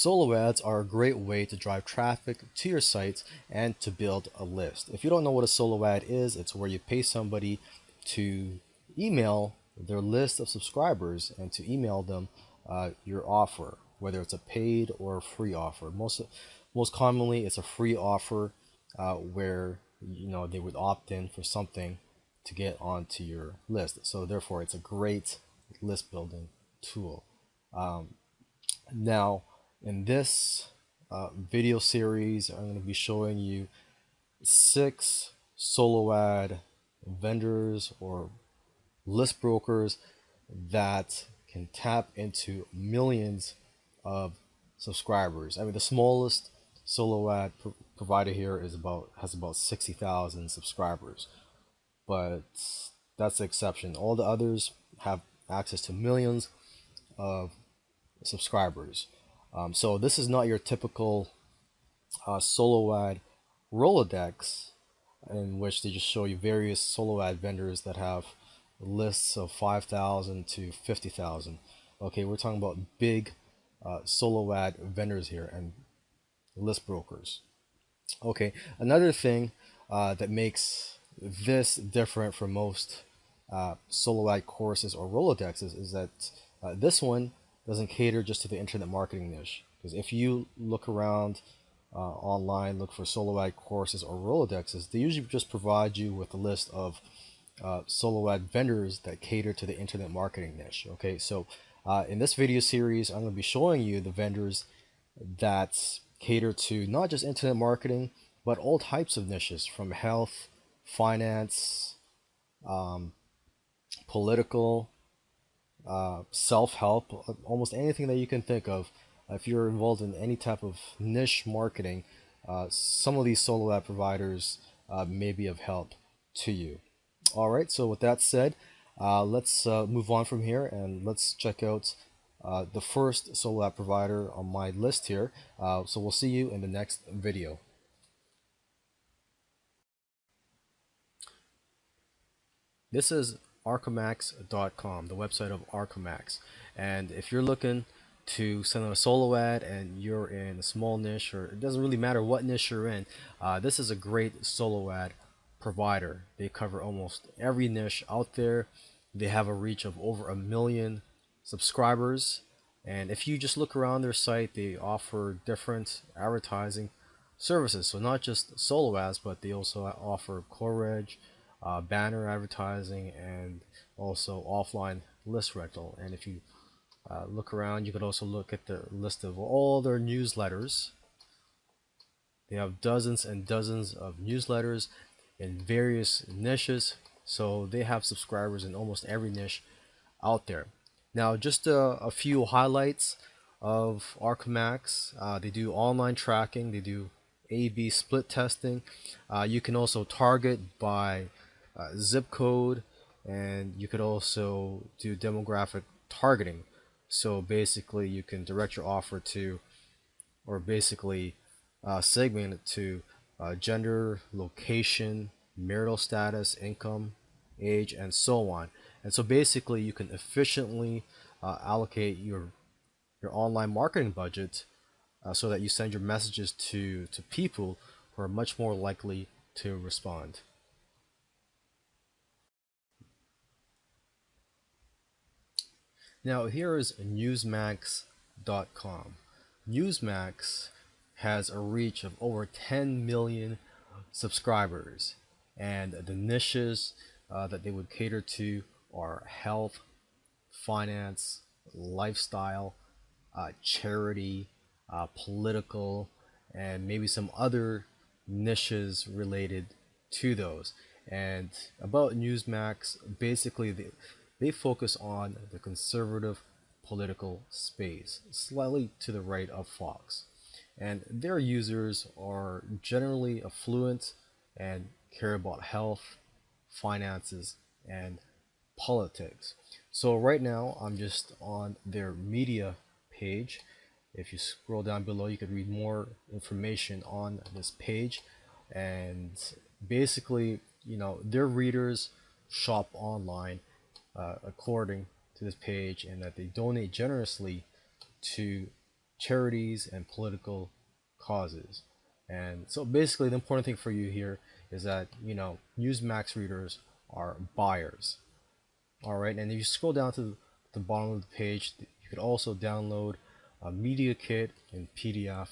Solo ads are a great way to drive traffic to your sites and to build a list. If you don't know what a solo ad is, it's where you pay somebody to email their list of subscribers and to email them your offer, whether it's a paid or free offer. Most commonly, it's a free offer where they would opt in for something to get onto your list. So therefore, it's a great list building tool. Now, in this video series, I'm going to be showing you 6 solo ad vendors or list brokers that can tap into millions of subscribers. I mean, the smallest solo ad provider here has about 60,000 subscribers, but that's the exception. All the others have access to millions of subscribers. So this is not your typical solo ad Rolodex in which they just show you various solo ad vendors that have lists of 5,000 to 50,000. Okay, we're talking about big solo ad vendors here and list brokers. Okay, another thing that makes this different from most solo ad courses or Rolodexes is that this one doesn't cater just to the internet marketing niche. Because if you look around online, look for solo ad courses or Rolodexes, they usually just provide you with a list of solo ad vendors that cater to the internet marketing niche. Okay, so in this video series, I'm going to be showing you the vendors that cater to not just internet marketing, but all types of niches from health, finance, political, self-help, almost anything that you can think of. If you're involved in any type of niche marketing, some of these solo ad providers may be of help to you. All right, so with that said, let's move on from here and let's check out the first solo ad provider on my list here. So we'll see you in the next video. This is arcomax.com, the website of Arcomax. And if you're looking to send out a solo ad and you're in a small niche, or it doesn't really matter what niche you're in, this is a great solo ad provider. They cover almost every niche out there. They have a reach of over 1 million subscribers. And if you just look around their site, they offer different advertising services. So not just solo ads, but they also offer curate, banner advertising, and also offline list rental. And if you look around, you could also look at the list of all their newsletters. They have dozens and dozens of newsletters in various niches, so they have subscribers in almost every niche out there. Now, just a few highlights of Arcomax. They do online tracking, they do A/B split testing. You can also target by zip code, and you could also do demographic targeting. So basically, you can direct your offer to, or basically segment it to gender, location, marital status, income, age, and so on. And so basically, you can efficiently allocate your online marketing budget so that you send your messages to people who are much more likely to respond. Now here is newsmax.com. Newsmax has a reach of over 10 million subscribers, and the niches that they would cater to are health, finance, lifestyle, charity, political, and maybe some other niches related to those. And about Newsmax, basically they focus on the conservative political space, slightly to the right of Fox. And their users are generally affluent and care about health, finances, and politics. So right now I'm just on their media page. If you scroll down below, you could read more information on this page. And basically, their readers shop online according to this page, and that they donate generously to charities, and political causes. And so basically, the important thing for you here is that, Newsmax readers are buyers. All right, and if you scroll down to the bottom of the page, you could also download a media kit in PDF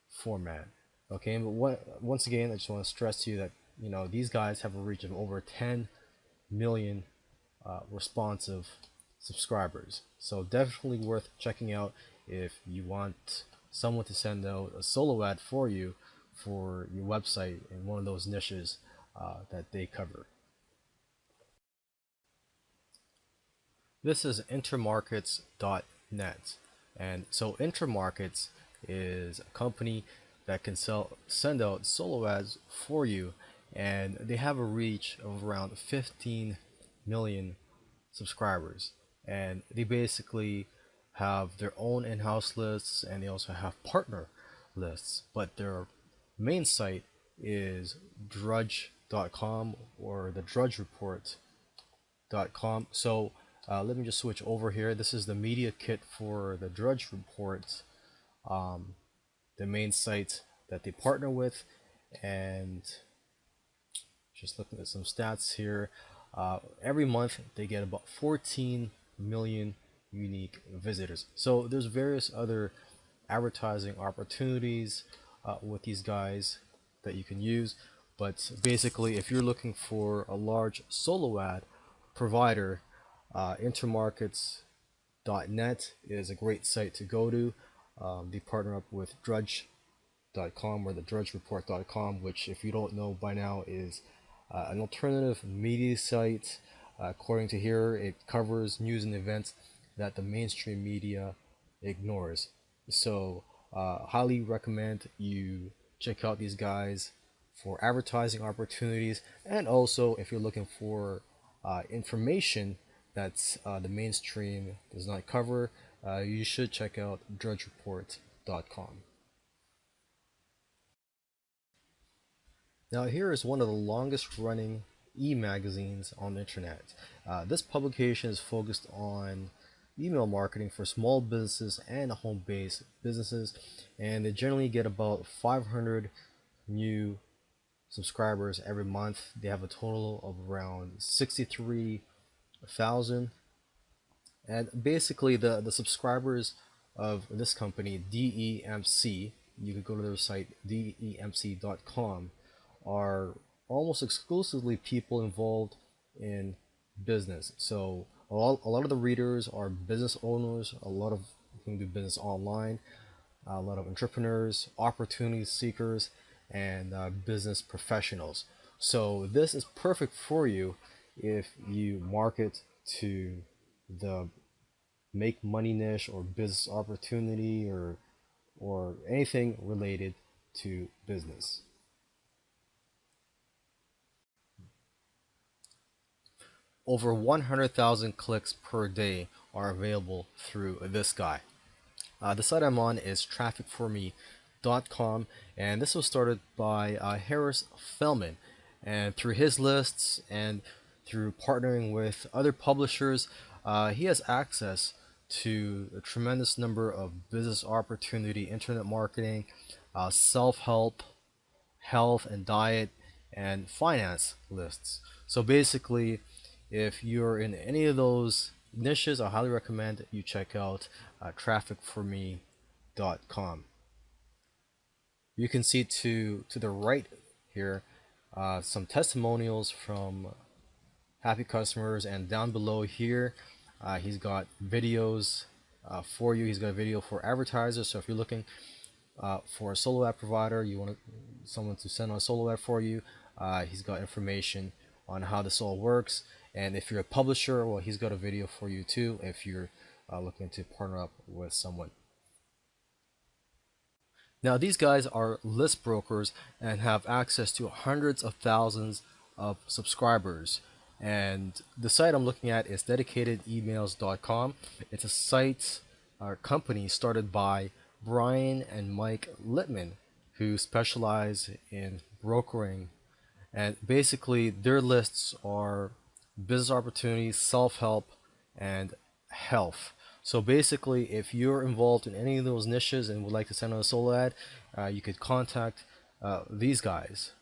format. Okay, but once again, I just want to stress to you that these guys have a reach of over 10 million responsive subscribers. So definitely worth checking out if you want someone to send out a solo ad for you for your website in one of those niches that they cover. This is intermarkets.net. And so Intermarkets is a company that can send out solo ads for you, and they have a reach of around 15 million subscribers. And they basically have their own in-house lists, and they also have partner lists, but their main site is drudge.com or the Drudge Report.com. So let me just switch over here. This is the media kit for the Drudge Report, the main site that they partner with. And just looking at some stats here, every month they get about 14 million unique visitors. So there's various other advertising opportunities with these guys that you can use. But basically, if you're looking for a large solo ad provider, intermarkets.net is a great site to go to. They partner up with drudge.com or the drudgereport.com, which, if you don't know by now, is an alternative media site. According to here, it covers news and events that the mainstream media ignores. So, highly recommend you check out these guys for advertising opportunities, and also if you're looking for information that the mainstream does not cover, you should check out drudgereport.com. Now, here is one of the longest running e-magazines on the internet. This publication is focused on email marketing for small businesses and home-based businesses, and they generally get about 500 new subscribers every month. They have a total of around 63,000. And basically, the subscribers of this company, DEMC, you could go to their site, demc.com, are almost exclusively people involved in business. So a lot of the readers are business owners, a lot of who do business online, a lot of entrepreneurs, opportunity seekers, and business professionals. So this is perfect for you if you market to the make money niche or business opportunity, or anything related to business. Over 100,000 clicks per day are available through this guy. The site I'm on is trafficforme.com, and this was started by Harris Fellman. And through his lists and through partnering with other publishers, he has access to a tremendous number of business opportunity, internet marketing, self-help, health and diet, and finance lists. So basically, if you're in any of those niches, I highly recommend you check out trafficforme.com. You can see to the right here some testimonials from happy customers, and down below here he's got videos for you. He's got a video for advertisers. So if you're looking for a solo ad provider, you want someone to send on a solo ad for you, he's got information on how this all works. And if you're a publisher, well, he's got a video for you too if you're looking to partner up with someone. Now, these guys are list brokers and have access to hundreds of thousands of subscribers. And the site I'm looking at is dedicatedemails.com. It's a site or company started by Brian and Mike Littman, who specialize in brokering. And basically, their lists are business opportunities, self help, and health. So basically, if you're involved in any of those niches and would like to send out a solo ad, you could contact these guys.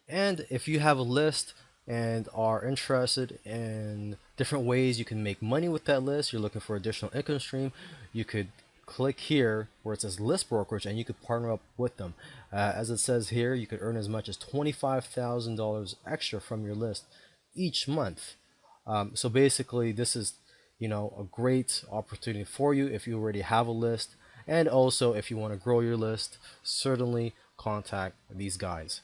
And if you have a list and are interested in different ways you can make money with that list, you're looking for additional income stream, you could click here where it says list brokerage and you could partner up with them. As it says here, you could earn as much as $25,000 extra from your list each month. So basically, this is, a great opportunity for you if you already have a list, and also if you want to grow your list. Certainly contact these guys.